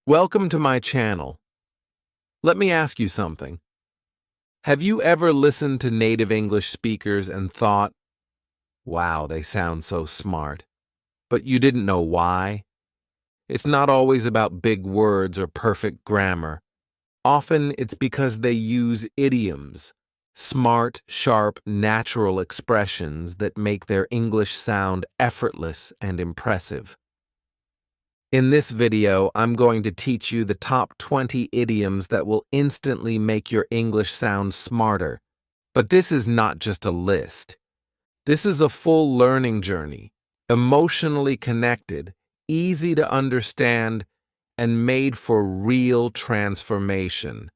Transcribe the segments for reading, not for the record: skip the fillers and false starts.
Welcome to my channel. Let me ask you something. Have you ever listened to native English speakers and thought, wow, they sound so smart, but you didn't know why? It's not always about big words or perfect grammar. Often it's because they use idioms, smart, sharp, natural expressions that make their English sound effortless and impressive. In this video, I'm going to teach you the top 20 idioms that will instantly make your English sound smarter. But this is not just a list. This is a full learning journey, emotionally connected, easy to understand, and made for real transformation.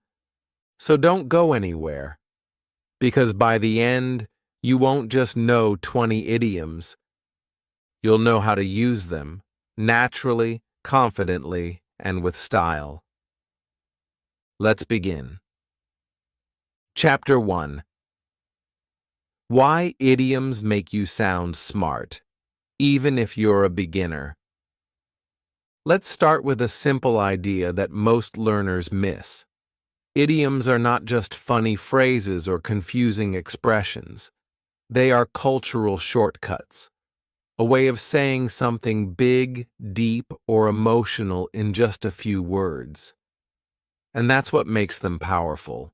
So don't go anywhere, because by the end, you won't just know 20 idioms. You'll know how to use them naturally, confidently, and with style. Let's begin. Chapter 1. Why idioms make you sound smart, even if you're a beginner. Let's start with a simple idea that most learners miss. Idioms are not just funny phrases or confusing expressions. They are cultural shortcuts. A way of saying something big, deep, or emotional in just a few words. And that's what makes them powerful.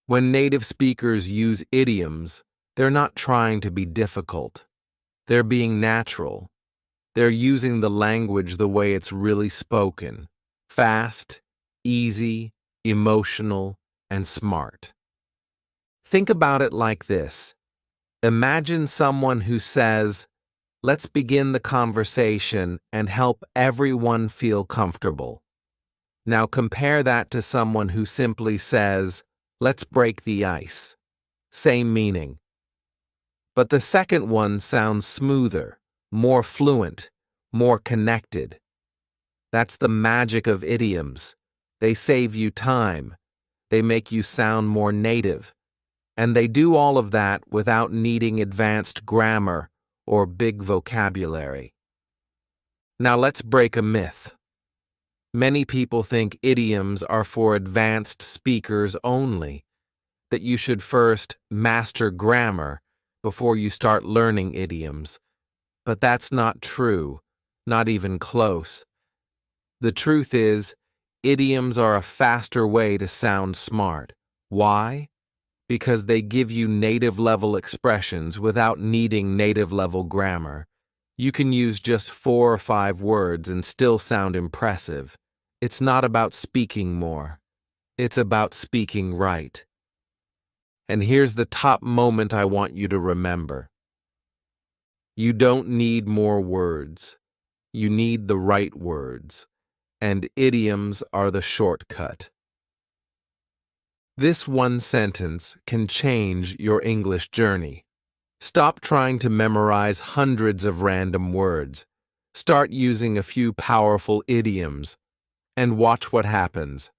When native speakers use idioms, they're not trying to be difficult. They're being natural. They're using the language the way it's really spoken. Fast, easy, emotional, and smart. Think about it like this. Imagine someone who says, "Let's begin the conversation and help everyone feel comfortable." Now compare that to someone who simply says, "Let's break the ice." Same meaning. But the second one sounds smoother, more fluent, more connected. That's the magic of idioms. They save you time. They make you sound more native. And they do all of that without needing advanced grammar or big vocabulary. Now let's break a myth. Many people think idioms are for advanced speakers only, that you should first master grammar before you start learning idioms. But that's not true, not even close. The truth is, idioms are a faster way to sound smart. Why? Because they give you native-level expressions without needing native-level grammar. You can use just 4 or 5 words and still sound impressive. It's not about speaking more. It's about speaking right. And here's the top moment I want you to remember. You don't need more words. You need the right words. And idioms are the shortcut. This one sentence can change your English journey. Stop trying to memorize hundreds of random words. Start using a few powerful idioms, and watch what happens.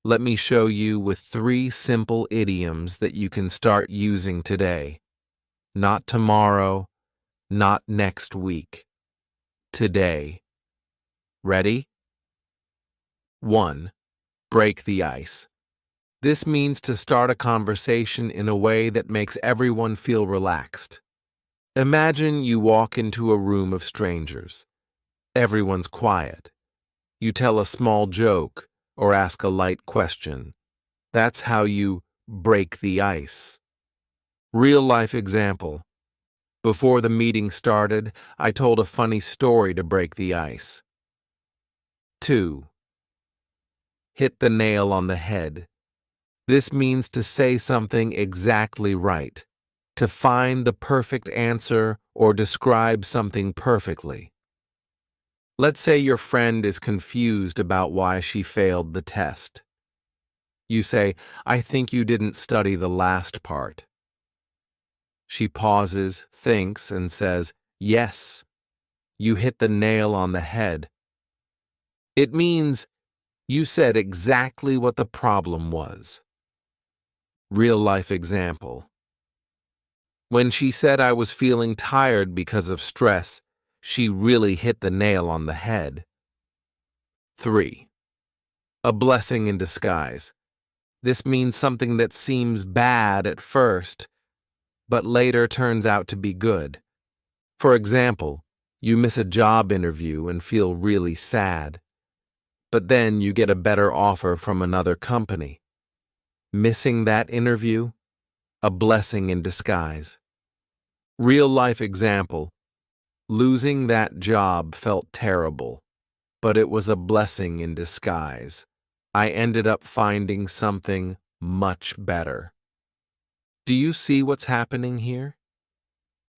Let me show you with 3 simple idioms that you can start using today. Not tomorrow, not next week. Today. Ready? 1. Break the ice. This means to start a conversation in a way that makes everyone feel relaxed. Imagine you walk into a room of strangers. Everyone's quiet. You tell a small joke or ask a light question. That's how you break the ice. Real-life example. Before the meeting started, I told a funny story to break the ice. 2. Hit the nail on the head. This means to say something exactly right, to find the perfect answer or describe something perfectly. Let's say your friend is confused about why she failed the test. You say, "I think you didn't study the last part." She pauses, thinks, and says, "Yes, you hit the nail on the head." It means you said exactly what the problem was. Real-life example. When she said I was feeling tired because of stress, she really hit the nail on the head. 3. A blessing in disguise. This means something that seems bad at first, but later turns out to be good. For example, you miss a job interview and feel really sad, but then you get a better offer from another company. Missing that interview? A blessing in disguise. Real-life example. Losing that job felt terrible, but it was a blessing in disguise. I ended up finding something much better. Do you see what's happening here?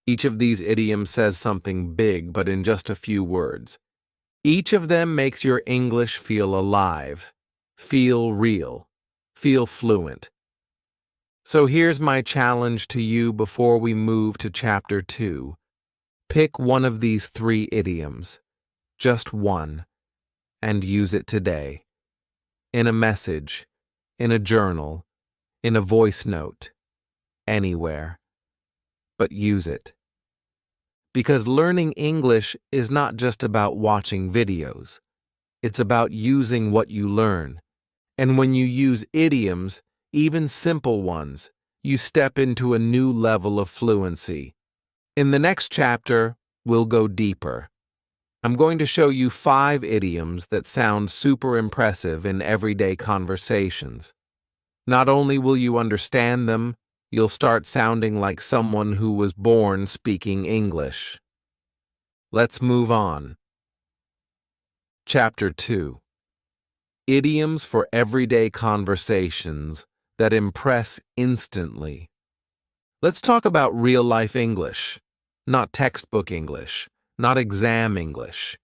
Each of these idioms says something big, but in just a few words. Each of them makes your English feel alive, feel real, feel fluent. So here's my challenge to you before we move to Chapter 2. Pick one of these 3 idioms, just one, and use it today. In a message, in a journal, in a voice note, anywhere. But use it. Because learning English is not just about watching videos. It's about using what you learn. And when you use idioms, even simple ones, you step into a new level of fluency. In the next chapter, we'll go deeper. I'm going to show you 5 idioms that sound super impressive in everyday conversations. Not only will you understand them, you'll start sounding like someone who was born speaking English. Let's move on. Chapter 2. Idioms for everyday conversations that impress instantly. Let's talk about real-life English, not textbook English, not exam English,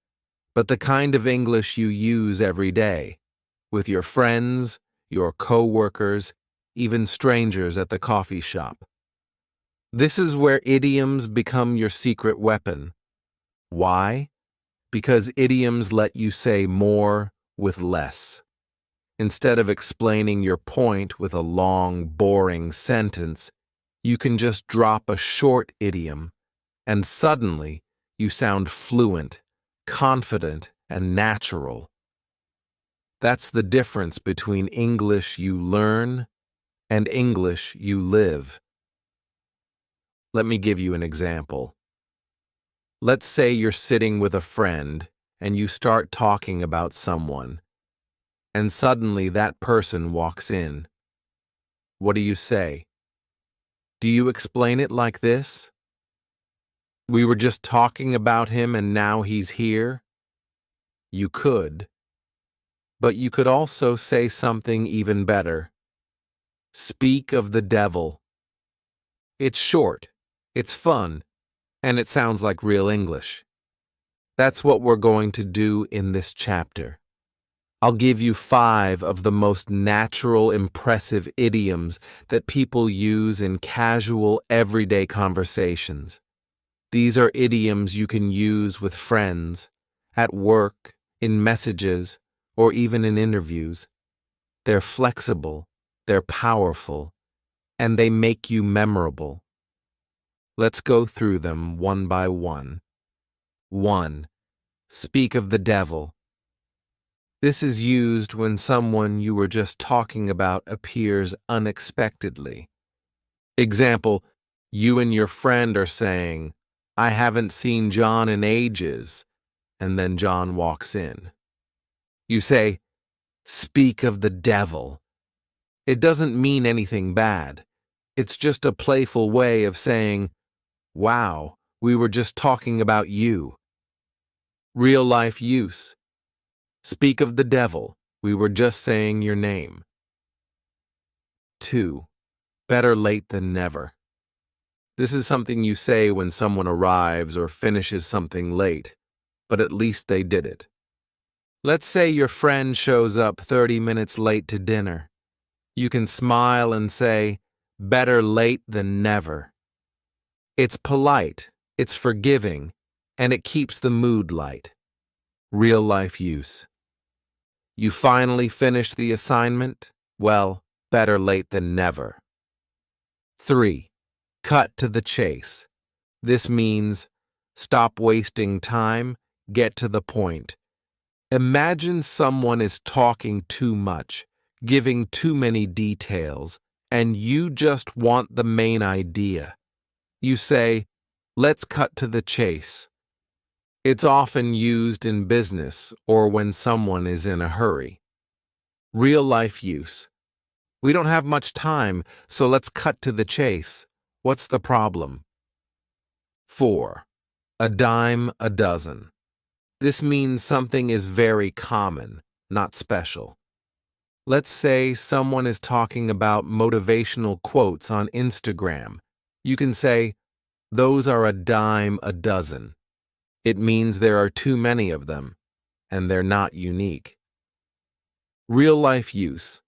but the kind of English you use every day, with your friends, your co-workers, even strangers at the coffee shop. This is where idioms become your secret weapon. Why? Because idioms let you say more with less. Instead of explaining your point with a long, boring sentence, you can just drop a short idiom, and suddenly you sound fluent, confident, and natural. That's the difference between English you learn and English you live. Let me give you an example. Let's say you're sitting with a friend and you start talking about someone, and suddenly that person walks in. What do you say? Do you explain it like this? We were just talking about him and now he's here? You could. But you could also say something even better. Speak of the devil. It's short, it's fun, and it sounds like real English. That's what we're going to do in this chapter. I'll give you 5 of the most natural, impressive idioms that people use in casual, everyday conversations. These are idioms you can use with friends, at work, in messages, or even in interviews. They're flexible, they're powerful, and they make you memorable. Let's go through them one by one. 1. Speak of the devil. This is used when someone you were just talking about appears unexpectedly. Example, you and your friend are saying, "I haven't seen John in ages," and then John walks in. You say, "Speak of the devil." It doesn't mean anything bad. It's just a playful way of saying, "Wow, we were just talking about you." Real-life use. Speak of the devil. We were just saying your name. 2. Better late than never. This is something you say when someone arrives or finishes something late, but at least they did it. Let's say your friend shows up 30 minutes late to dinner. You can smile and say, "Better late than never." It's polite, it's forgiving, and it keeps the mood light. Real-life use. You finally finished the assignment? Well, better late than never. 3. Cut to the chase. This means stop wasting time, get to the point. Imagine someone is talking too much, giving too many details, and you just want the main idea. You say, "Let's cut to the chase." It's often used in business or when someone is in a hurry. Real-life use. "We don't have much time, so let's cut to the chase. What's the problem?" 4. A dime a dozen. This means something is very common, not special. Let's say someone is talking about motivational quotes on Instagram. You can say, "Those are a dime a dozen." It means there are too many of them, and they're not unique. Real-life use.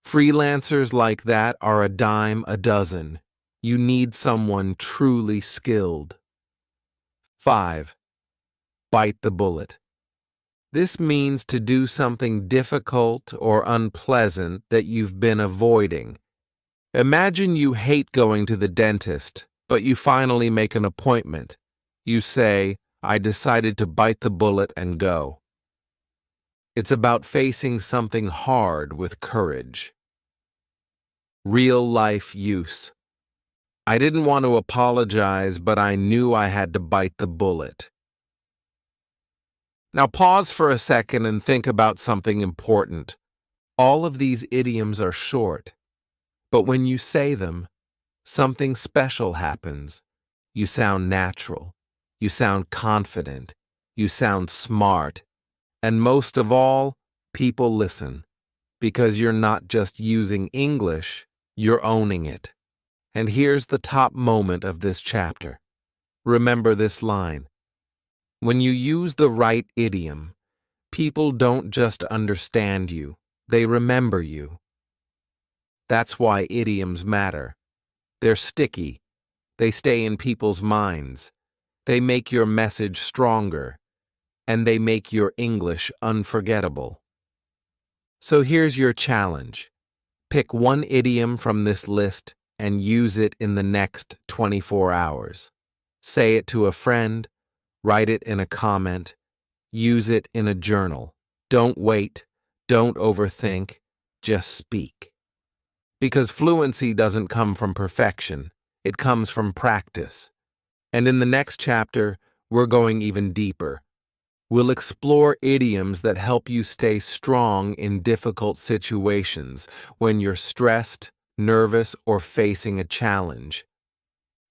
Freelancers like that are a dime a dozen. You need someone truly skilled. 5. Bite the bullet. This means to do something difficult or unpleasant that you've been avoiding. Imagine you hate going to the dentist, but you finally make an appointment. You say, "I decided to bite the bullet and go." It's about facing something hard with courage. Real-life use. I didn't want to apologize, but I knew I had to bite the bullet. Now pause for a second and think about something important. All of these idioms are short, but when you say them, something special happens. You sound natural. You sound confident. You sound smart. And most of all, people listen, because you're not just using English, you're owning it. And here's the top moment of this chapter. Remember this line. When you use the right idiom, people don't just understand you, they remember you. That's why idioms matter. They're sticky. They stay in people's minds. They make your message stronger, and they make your English unforgettable. So here's your challenge. Pick one idiom from this list and use it in the next 24 hours. Say it to a friend, write it in a comment, use it in a journal. Don't wait, don't overthink, just speak. Because fluency doesn't come from perfection, it comes from practice. And in the next chapter, we're going even deeper. We'll explore idioms that help you stay strong in difficult situations when you're stressed, nervous, or facing a challenge.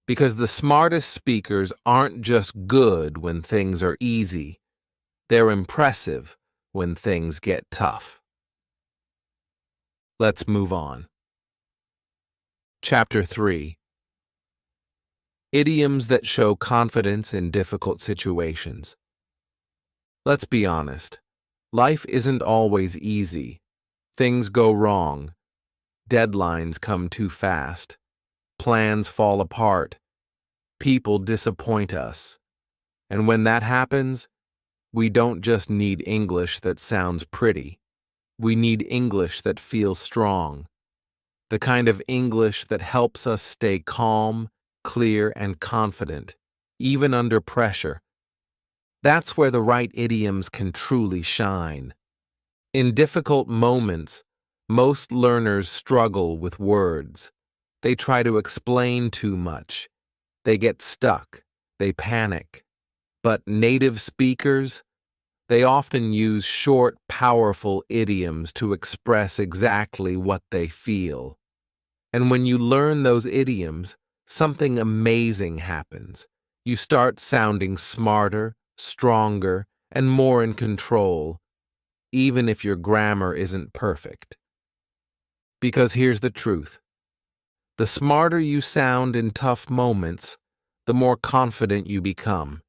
Because the smartest speakers aren't just good when things are easy. They're impressive when things get tough. Let's move on. Chapter 3. Idioms that show confidence in difficult situations. Let's be honest. Life isn't always easy. Things go wrong. Deadlines come too fast. Plans fall apart. People disappoint us. And when that happens, we don't just need English that sounds pretty. We need English that feels strong. The kind of English that helps us stay calm, clear, and confident, even under pressure. That's where the right idioms can truly shine. In difficult moments, most learners struggle with words. They try to explain too much. They get stuck. They panic. But native speakers, they often use short, powerful idioms to express exactly what they feel. And when you learn those idioms, something amazing happens. You start sounding smarter, stronger, and more in control, even if your grammar isn't perfect. Because here's the truth. The smarter you sound in tough moments, the more confident you become,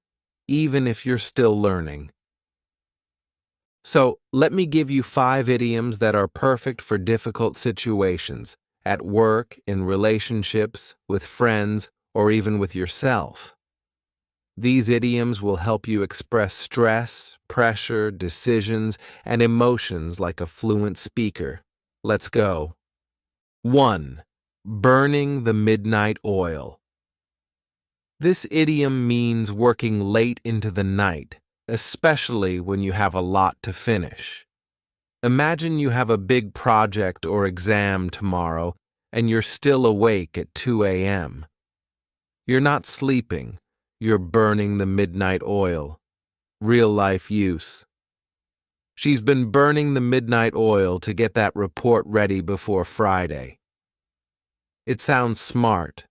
even if you're still learning. So, let me give you 5 idioms that are perfect for difficult situations, at work, in relationships, with friends, or even with yourself. These idioms will help you express stress, pressure, decisions, and emotions like a fluent speaker. Let's go. 1. Burning the midnight oil. This idiom means working late into the night, especially when you have a lot to finish. Imagine you have a big project or exam tomorrow and you're still awake at 2 a.m. You're not sleeping, you're burning the midnight oil. Real-life use. She's been burning the midnight oil to get that report ready before Friday. It sounds smart,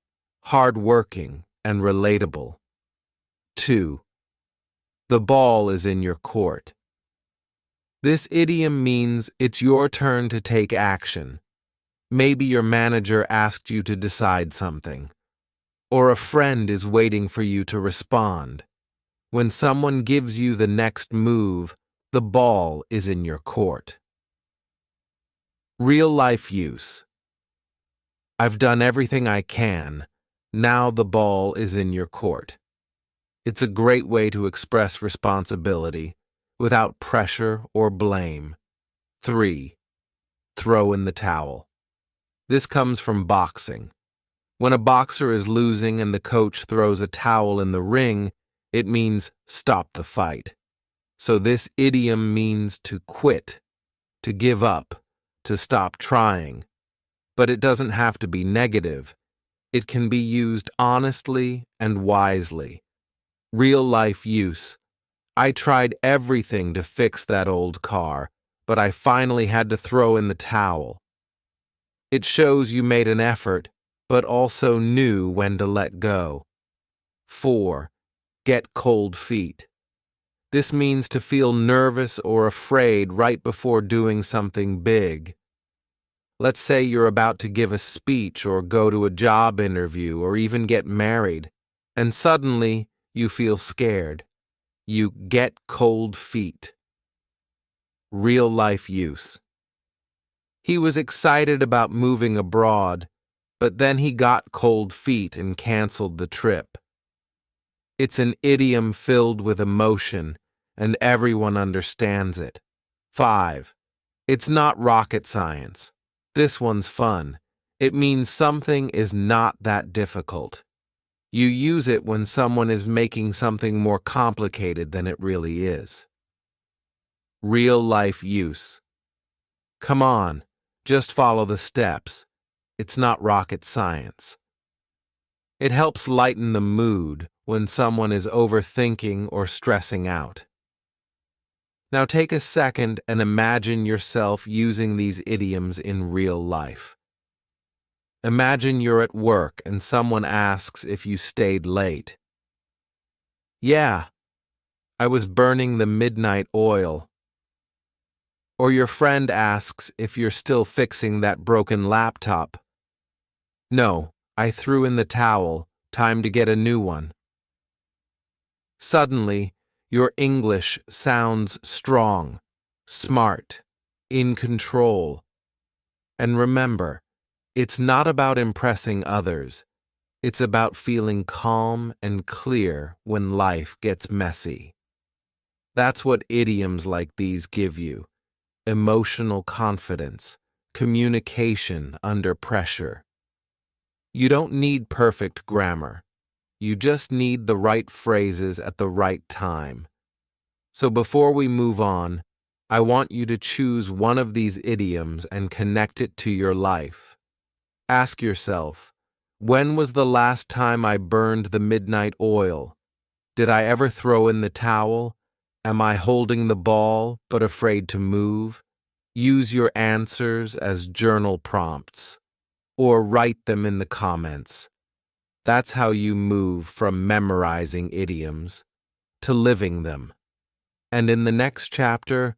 hard-working, and relatable. 2. The ball is in your court. This idiom means it's your turn to take action. Maybe your manager asked you to decide something, or a friend is waiting for you to respond. When someone gives you the next move, the ball is in your court. Real-life use. I've done everything I can. Now the ball is in your court. It's a great way to express responsibility without pressure or blame. 3. Throw in the towel. This comes from boxing. When a boxer is losing and the coach throws a towel in the ring, it means stop the fight. So this idiom means to quit, to give up, to stop trying. But it doesn't have to be negative. It can be used honestly and wisely. Real-life use. I tried everything to fix that old car, but I finally had to throw in the towel. It shows you made an effort, but also knew when to let go. 4. Get cold feet. This means to feel nervous or afraid right before doing something big. Let's say you're about to give a speech or go to a job interview or even get married, and suddenly you feel scared. You get cold feet. Real-life use. He was excited about moving abroad, but then he got cold feet and canceled the trip. It's an idiom filled with emotion, and everyone understands it. 5. It's not rocket science. This one's fun. It means something is not that difficult. You use it when someone is making something more complicated than it really is. Real-life use. Come on, just follow the steps. It's not rocket science. It helps lighten the mood when someone is overthinking or stressing out. Now take a second and imagine yourself using these idioms in real life. Imagine you're at work and someone asks if you stayed late. Yeah, I was burning the midnight oil. Or your friend asks if you're still fixing that broken laptop. No, I threw in the towel. Time to get a new one. Suddenly, your English sounds strong, smart, in control. And remember, it's not about impressing others. It's about feeling calm and clear when life gets messy. That's what idioms like these give you: emotional confidence, communication under pressure. You don't need perfect grammar. You just need the right phrases at the right time. So before we move on, I want you to choose one of these idioms and connect it to your life. Ask yourself, when was the last time I burned the midnight oil? Did I ever throw in the towel? Am I holding the ball but afraid to move? Use your answers as journal prompts, or write them in the comments. That's how you move from memorizing idioms to living them. And in the next chapter,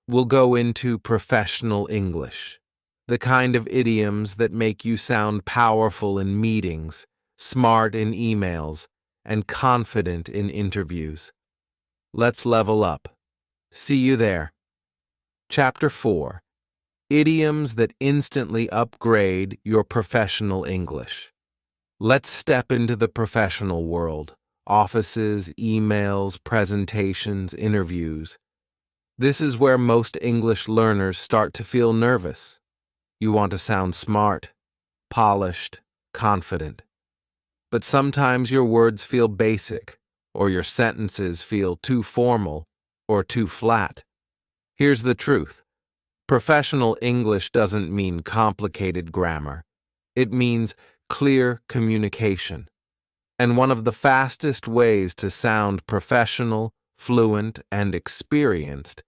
we'll go into professional English, the kind of idioms that make you sound powerful in meetings, smart in emails, and confident in interviews. Let's level up. See you there. Chapter 4. Idioms that instantly upgrade your professional English. Let's step into the professional world. Offices, emails, presentations, interviews. This is where most English learners start to feel nervous. You want to sound smart, polished, confident. But sometimes your words feel basic, or your sentences feel too formal, or too flat. Here's the truth. Professional English doesn't mean complicated grammar. It means clear communication. And one of the fastest ways to sound professional, fluent, and experienced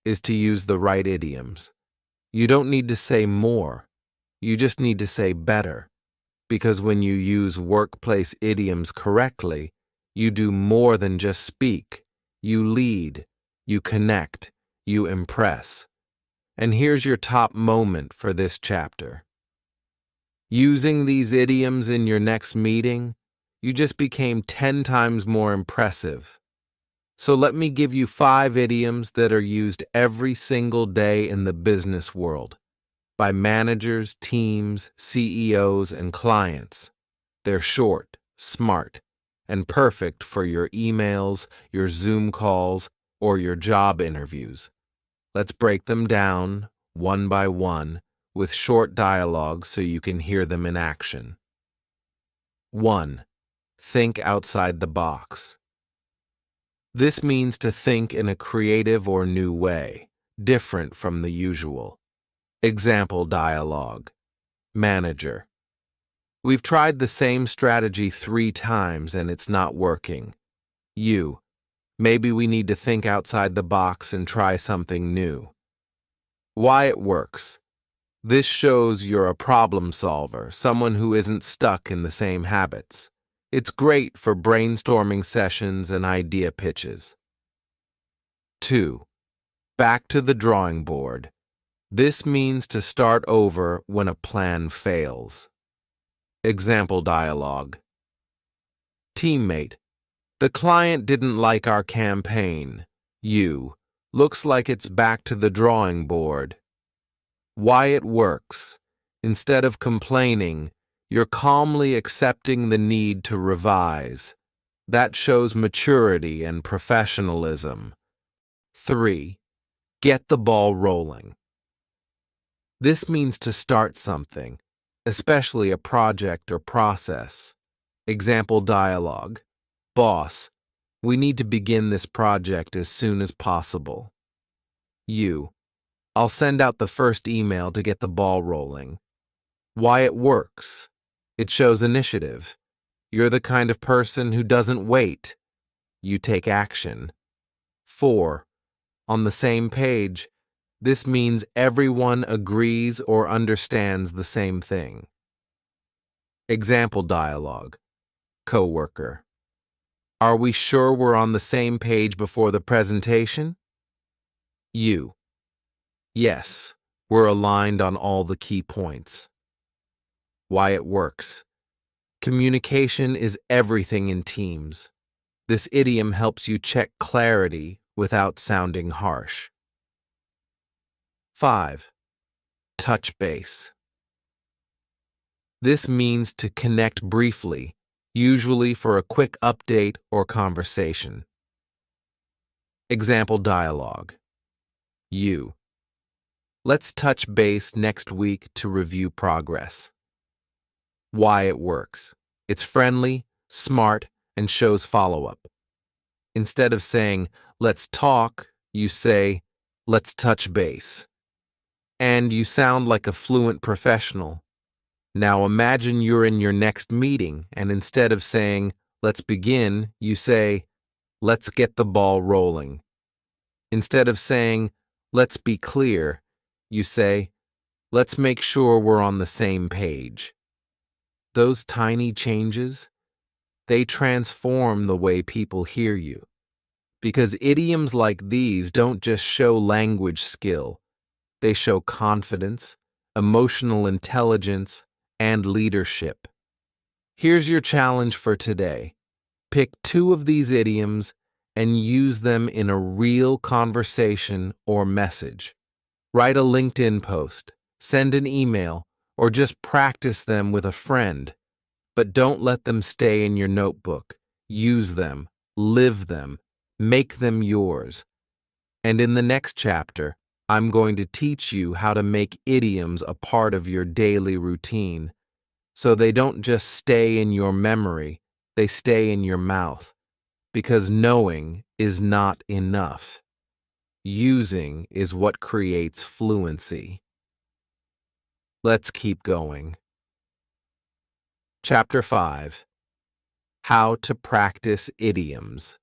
is to use the right idioms. You don't need to say more. You just need to say better. Because when you use workplace idioms correctly, you do more than just speak. You lead, you connect, you impress. And here's your top moment for this chapter. Using these idioms in your next meeting, you just became 10 times more impressive. So let me give you 5 idioms that are used every single day in the business world by managers, teams, CEOs, and clients. They're short, smart, and perfect for your emails, your Zoom calls, or your job interviews. Let's break them down, one by one, with short dialogue so you can hear them in action. 1. Think outside the box. This means to think in a creative or new way, different from the usual. Example dialogue. Manager. We've tried the same strategy 3 times and it's not working. You. Maybe we need to think outside the box and try something new. Why it works. This shows you're a problem solver, someone who isn't stuck in the same habits. It's great for brainstorming sessions and idea pitches. 2. Back to the drawing board. This means to start over when a plan fails. Example dialogue. Teammate. The client didn't like our campaign. You. Looks like it's back to the drawing board. Why it works. Instead of complaining, you're calmly accepting the need to revise. That shows maturity and professionalism. 3. Get the ball rolling. This means to start something, especially a project or process. Example dialogue. Boss, we need to begin this project as soon as possible. You. I'll send out the first email to get the ball rolling. Why it works. It shows initiative. You're the kind of person who doesn't wait. You take action. 4. On the same page. This means everyone agrees or understands the same thing. Example dialogue. Coworker. Are we sure we're on the same page before the presentation? You. Yes, we're aligned on all the key points. Why it works. Communication is everything in teams. This idiom helps you check clarity without sounding harsh. 5. Touch base. This means to connect briefly, usually for a quick update or conversation. Example dialogue. You. Let's touch base next week to review progress. Why it works. It's friendly, smart, and shows follow-up. Instead of saying, let's talk, you say, let's touch base. And you sound like a fluent professional. Now imagine you're in your next meeting, and instead of saying, let's begin, you say, let's get the ball rolling. Instead of saying, let's be clear, you say, let's make sure we're on the same page. Those tiny changes, they transform the way people hear you. Because idioms like these don't just show language skill, they show confidence, emotional intelligence, and leadership. Here's your challenge for today. Pick 2 of these idioms and use them in a real conversation or message. Write a LinkedIn post, send an email, or just practice them with a friend. But don't let them stay in your notebook. Use them, live them, make them yours. And in the next chapter, I'm going to teach you how to make idioms a part of your daily routine, so they don't just stay in your memory, they stay in your mouth, because knowing is not enough. Using is what creates fluency. Let's keep going. Chapter 5. How to practice idioms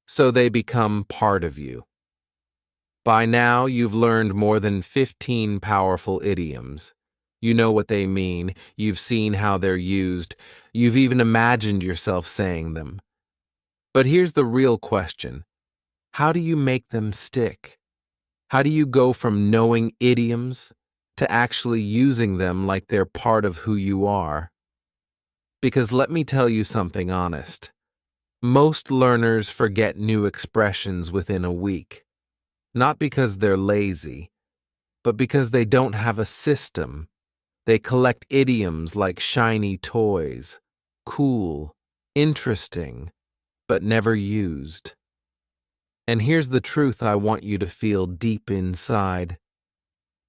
so they become part of you. By now, you've learned more than 15 powerful idioms. You know what they mean, you've seen how they're used, you've even imagined yourself saying them. But here's the real question. How do you make them stick? How do you go from knowing idioms to actually using them like they're part of who you are? Because let me tell you something honest. Most learners forget new expressions within a week. Not because they're lazy, but because they don't have a system. They collect idioms like shiny toys, cool, interesting, but never used. And here's the truth I want you to feel deep inside.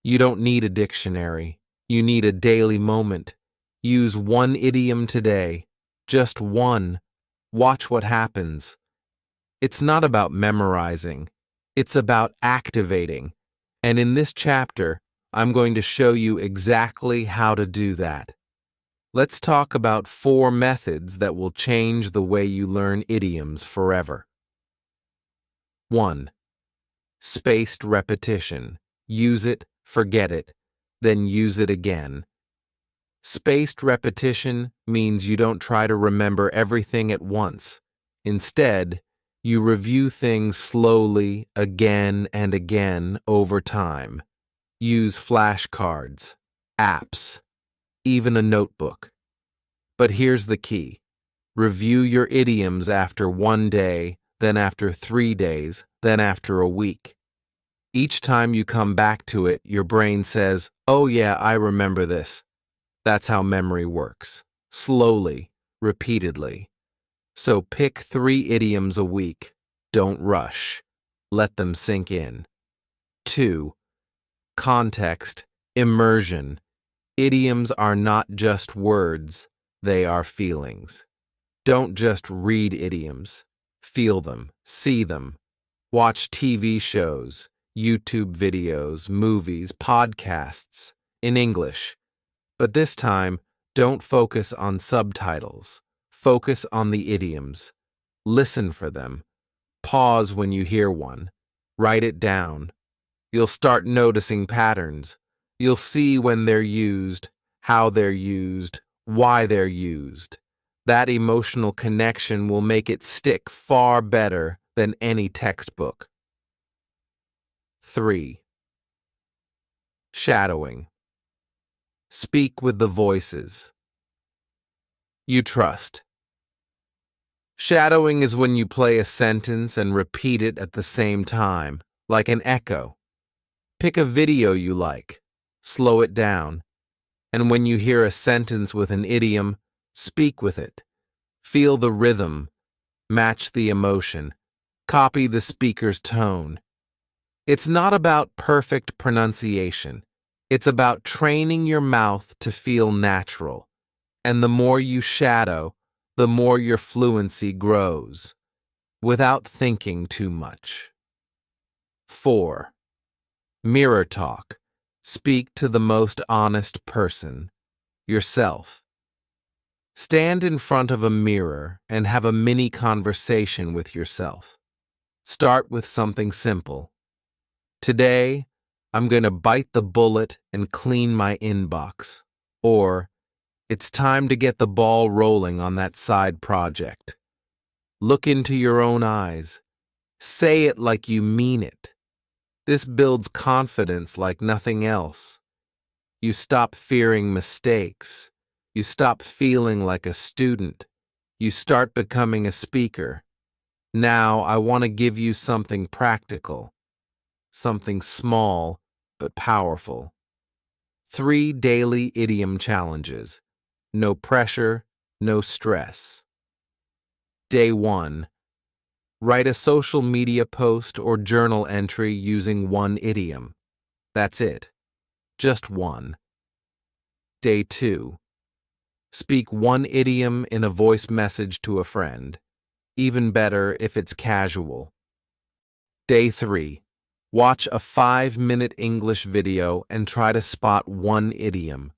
You don't need a dictionary. You need a daily moment. Use one idiom today. Just one. Watch what happens. It's not about memorizing. It's about activating. And in this chapter, I'm going to show you exactly how to do that. Let's talk about 4 methods that will change the way you learn idioms forever. 1. Spaced repetition. Use it, forget it, then use it again. Spaced repetition means you don't try to remember everything at once. Instead, you review things slowly again and again over time. Use flashcards, apps, even a notebook. But here's the key. Review your idioms after 1 day, then after 3 days, then after a week. Each time you come back to it, your brain says, "Oh yeah, I remember this." That's how memory works. Slowly, repeatedly. So pick 3 idioms a week. Don't rush. Let them sink in. 2. Context, immersion. Idioms are not just words, they are feelings. Don't just read idioms. Feel them, see them. Watch TV shows, YouTube videos, movies, podcasts in English. But this time, don't focus on subtitles. Focus on the idioms. Listen for them. Pause when you hear one. Write it down. You'll start noticing patterns. You'll see when they're used, how they're used, why they're used. That emotional connection will make it stick far better than any textbook. 3. Shadowing. Speak with the voices you trust. Shadowing is when you play a sentence and repeat it at the same time, like an echo. Pick a video you like, slow it down, and when you hear a sentence with an idiom, speak with it. Feel the rhythm, match the emotion, copy the speaker's tone. It's not about perfect pronunciation. It's about training your mouth to feel natural. And the more you shadow, the more your fluency grows, without thinking too much. 4. Mirror talk. Speak to the most honest person, yourself. Stand in front of a mirror and have a mini conversation with yourself. Start with something simple. Today, I'm going to bite the bullet and clean my inbox. Or, it's time to get the ball rolling on that side project. Look into your own eyes. Say it like you mean it. This builds confidence like nothing else. You stop fearing mistakes. You stop feeling like a student. You start becoming a speaker. Now I want to give you something practical. Something small but powerful. 3 daily idiom challenges. No pressure, no stress. Day 1. Write a social media post or journal entry using 1 idiom. That's it. Just 1. Day 2. Speak 1 idiom in a voice message to a friend. Even better if it's casual. Day 3. Watch a 5-minute English video and try to spot one idiom.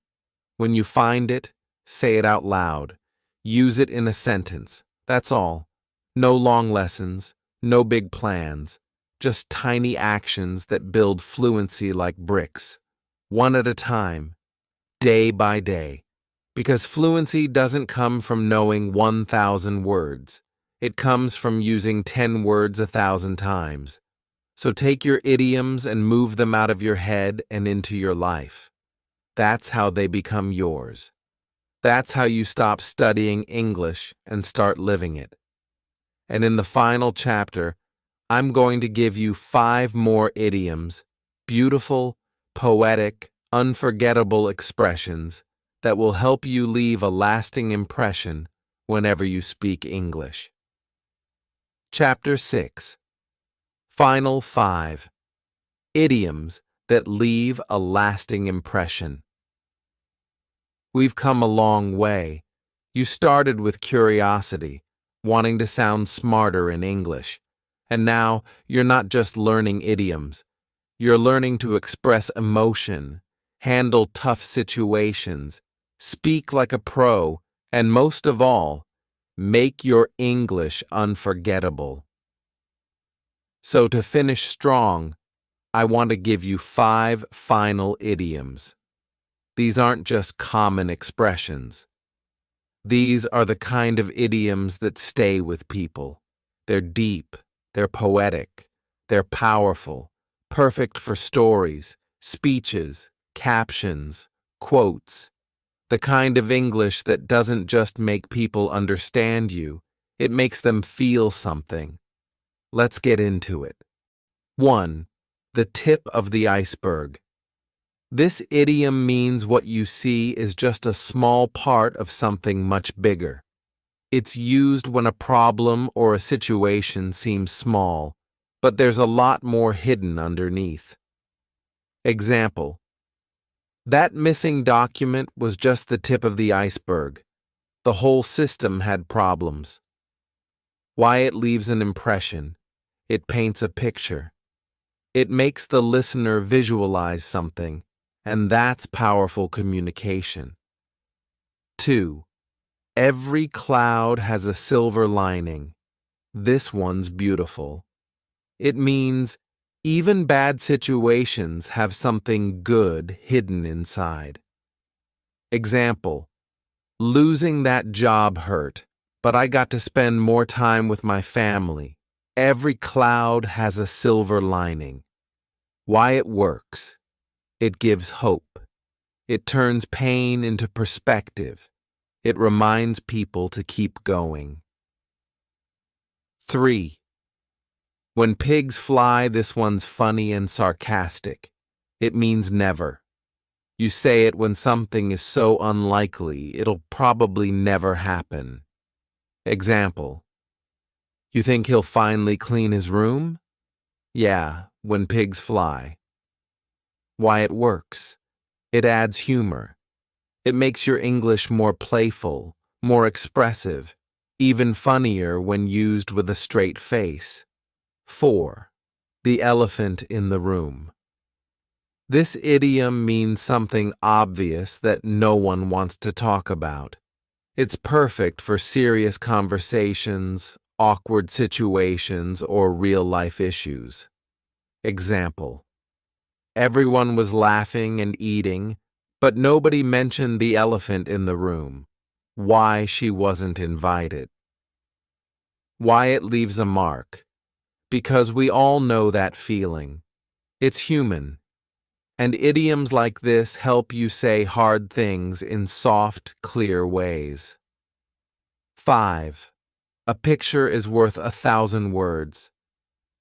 When you find it, say it out loud. Use it in a sentence. That's all. No long lessons, no big plans. Just tiny actions that build fluency like bricks. One at a time, day by day. Because fluency doesn't come from knowing 1,000 words. It comes from using 10 words 1,000 times. So take your idioms and move them out of your head and into your life. That's how they become yours. That's how you stop studying English and start living it. And in the final chapter, I'm going to give you 5 more idioms, beautiful, poetic, unforgettable expressions that will help you leave a lasting impression whenever you speak English. Chapter 6. Final 5. Idioms that leave a lasting impression. We've come a long way. You started with curiosity, wanting to sound smarter in English. And now you're not just learning idioms. You're learning to express emotion, handle tough situations, speak like a pro, and most of all, make your English unforgettable. So to finish strong, I want to give you 5 final idioms. These aren't just common expressions. These are the kind of idioms that stay with people. They're deep, they're poetic, they're powerful, perfect for stories, speeches, captions, quotes. The kind of English that doesn't just make people understand you, it makes them feel something. Let's get into it. 1. The tip of the iceberg. This idiom means what you see is just a small part of something much bigger. It's used when a problem or a situation seems small, but there's a lot more hidden underneath. Example: that missing document was just the tip of the iceberg. The whole system had problems. Why it leaves an impression. It paints a picture. It makes the listener visualize something, and that's powerful communication. 2. Every cloud has a silver lining. This one's beautiful. It means even bad situations have something good hidden inside. Example: losing that job hurt, but I got to spend more time with my family. Every cloud has a silver lining. Why it works. It gives hope. It turns pain into perspective. It reminds people to keep going. 3. When pigs fly, this one's funny and sarcastic. It means never. You say it when something is so unlikely it'll probably never happen. Example: you think he'll finally clean his room? Yeah, when pigs fly. Why it works. It adds humor. It makes your English more playful, more expressive, even funnier when used with a straight face. 4. The elephant in the room. This idiom means something obvious that no one wants to talk about. It's perfect for serious conversations, awkward situations, or real-life issues. Example: everyone was laughing and eating, but nobody mentioned the elephant in the room. Why she wasn't invited. Why it leaves a mark. Because we all know that feeling. It's human. And idioms like this help you say hard things in soft, clear ways. 5. A picture is worth 1,000 words.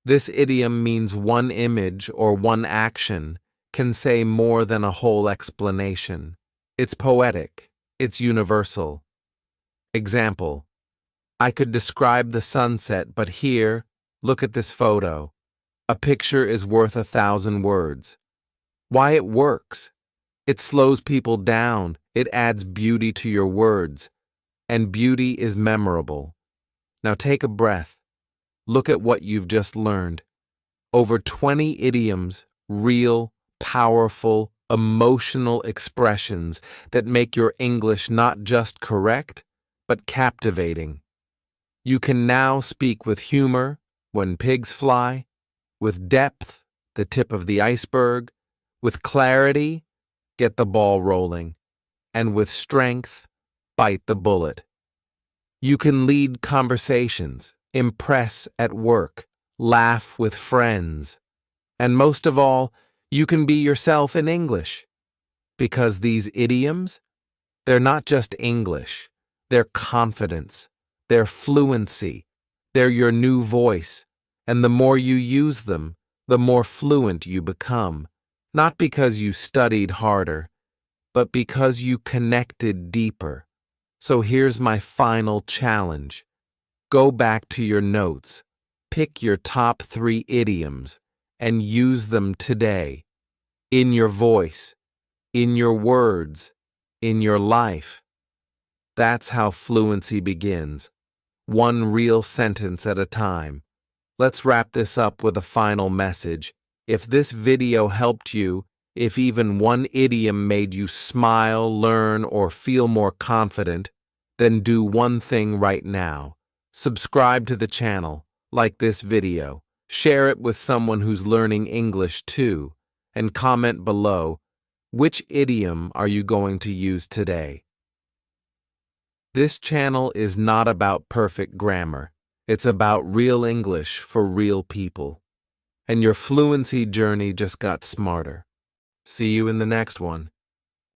This idiom means one image or one action can say more than a whole explanation. It's poetic. It's universal. Example: I could describe the sunset, but here, look at this photo. A picture is worth 1,000 words. Why it works. It slows people down. It adds beauty to your words. And beauty is memorable. Now take a breath. Look at what you've just learned. Over 20 idioms, real, powerful, emotional expressions that make your English not just correct, but captivating. You can now speak with humor, when pigs fly, with depth, the tip of the iceberg, with clarity, get the ball rolling, and with strength, bite the bullet. You can lead conversations, impress at work, laugh with friends, and most of all, you can be yourself in English. Because these idioms, they're not just English, they're confidence, they're fluency, they're your new voice, and the more you use them, the more fluent you become, not because you studied harder, but because you connected deeper. So here's my final challenge. Go back to your notes, pick your top 3 idioms, and use them today. In your voice, in your words, in your life. That's how fluency begins. One real sentence at a time. Let's wrap this up with a final message. If this video helped you, if even one idiom made you smile, learn, or feel more confident, then do one thing right now. Subscribe to the channel, like this video, share it with someone who's learning English too, and comment below, which idiom are you going to use today? This channel is not about perfect grammar. It's about real English for real people. And your fluency journey just got smarter. See you in the next one.